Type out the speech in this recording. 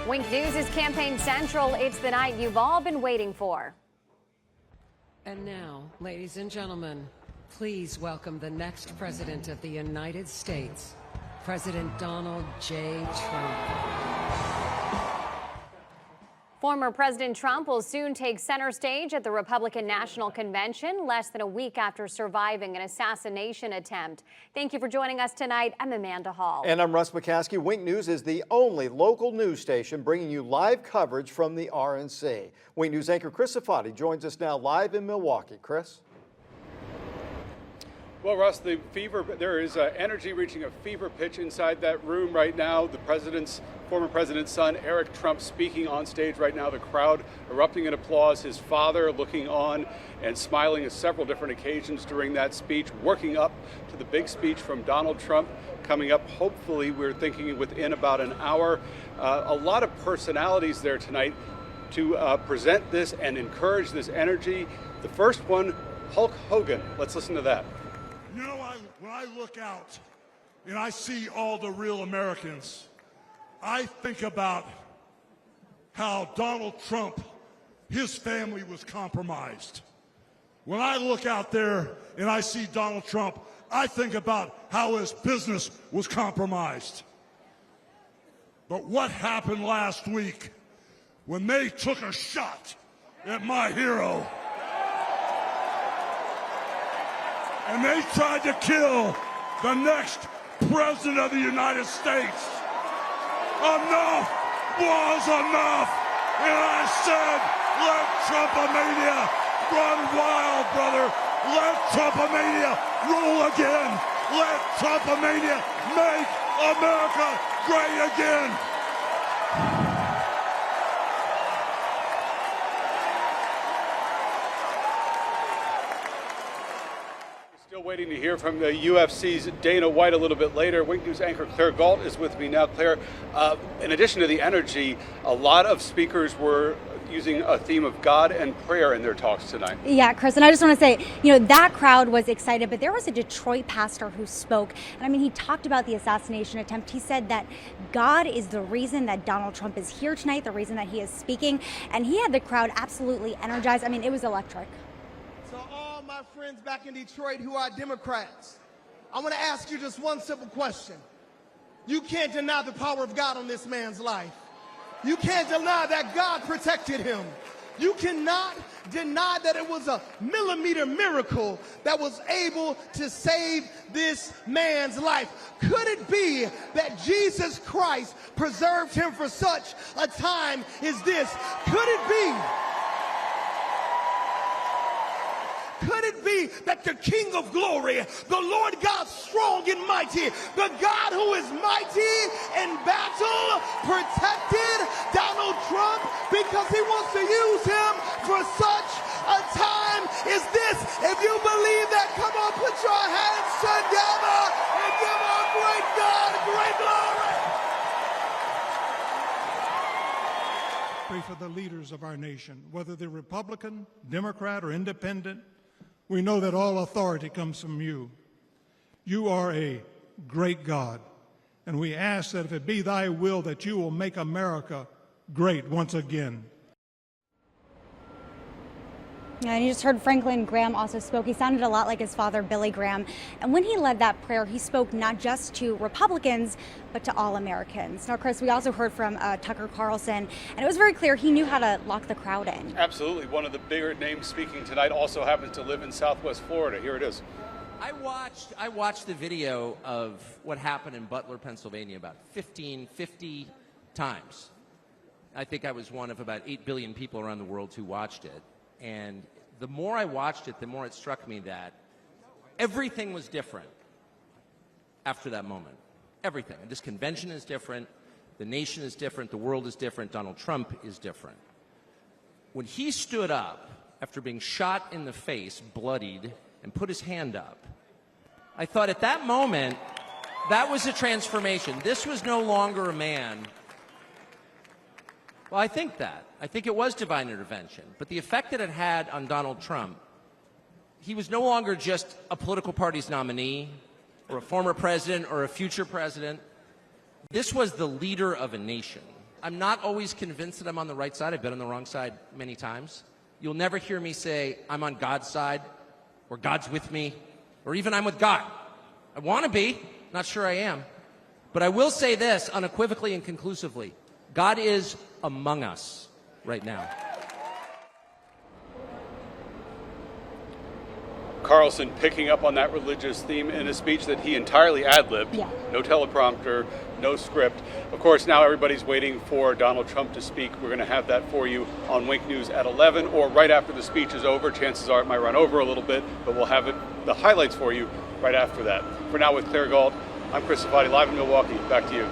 Wink News is Campaign Central. It's the night you've all been waiting for. And now, ladies and gentlemen, please welcome the next President of the United States, President Donald J. Trump. Former President Trump will soon take center stage at the Republican National Convention, less than a week after surviving an assassination attempt. Thank you for joining us tonight. I'm Amanda Hall. And I'm Russ McCaskey. Wink News is the only local news station bringing you live coverage from the RNC. Wink News anchor Chris Safati joins us now live in Milwaukee. Chris? Well, Russ, there is energy reaching a fever pitch inside that room right now. The former president's son, Eric Trump, speaking on stage right now. The crowd erupting in applause. His father looking on and smiling at several different occasions during that speech, working up to the big speech from Donald Trump coming up. Hopefully, we're thinking within about an hour. A lot of personalities there tonight to present this and encourage this energy. The first one, Hulk Hogan. Let's listen to that. You know, when I look out and I see all the real Americans, I think about how Donald Trump, his family was compromised. When I look out there and I see Donald Trump, I think about how his business was compromised. But what happened last week when they took a shot at my hero? And they tried to kill the next president of the United States. Enough was enough. And I said, let Trumpomania run wild, brother. Let Trumpomania rule again. Let Trumpomania make America great again. Still waiting to hear from the UFC's Dana White a little bit later. Wink News anchor Claire Galt is with me now. Claire, in addition to the energy, a lot of speakers were using a theme of God and prayer in their talks tonight. Yeah, Chris, and I just want to say, that crowd was excited, but there was a Detroit pastor who spoke, and I mean, he talked about the assassination attempt. He said that God is the reason that Donald Trump is here tonight, the reason that he is speaking, and he had the crowd absolutely energized. I mean, it was electric. My friends back in Detroit who are Democrats, I want to ask you just one simple question. You can't deny the power of God on this man's life. You can't deny that God protected him. You cannot deny that it was a millimeter miracle that was able to save this man's life. Could it be that Jesus Christ preserved him for such a time as this? Could it be? Could it be that the King of Glory, the Lord God strong and mighty, the God who is mighty in battle, protected Donald Trump because he wants to use him for such a time as this? If you believe that, come on, put your hands together and give our great God great glory. Pray for the leaders of our nation, whether they're Republican, Democrat, or Independent. We know that all authority comes from you. You are a great God, and we ask that if it be thy will that you will make America great once again. And you just heard Franklin Graham also spoke. He sounded a lot like his father, Billy Graham. And when he led that prayer, he spoke not just to Republicans, but to all Americans. Now, Chris, we also heard from Tucker Carlson, and it was very clear he knew how to lock the crowd in. Absolutely. One of the bigger names speaking tonight also happens to live in Southwest Florida. Here it is. I watched the video of what happened in Butler, Pennsylvania about 50 times. I think I was one of about 8 billion people around the world who watched it. And the more I watched it, the more it struck me that everything was different after that moment. Everything. This convention is different. The nation is different. The world is different. Donald Trump is different. When he stood up after being shot in the face, bloodied, and put his hand up, I thought at that moment, that was a transformation. This was no longer a man. Well, I think it was divine intervention. But the effect that it had on Donald Trump, he was no longer just a political party's nominee or a former president or a future president. This was the leader of a nation. I'm not always convinced that I'm on the right side. I've been on the wrong side many times. You'll never hear me say I'm on God's side, or God's with me, or even I'm with God. I want to be, not sure I am. But I will say this unequivocally and conclusively. God is among us right now. Carlson picking up on that religious theme in a speech that he entirely ad-libbed. Yeah. No teleprompter, no script. Of course, now everybody's waiting for Donald Trump to speak. We're going to have that for you on Wink News at 11 or right after the speech is over. Chances are it might run over a little bit, but we'll have the highlights for you right after that. For now, with Claire Galt, I'm Chris Safadi, live in Milwaukee. Back to you.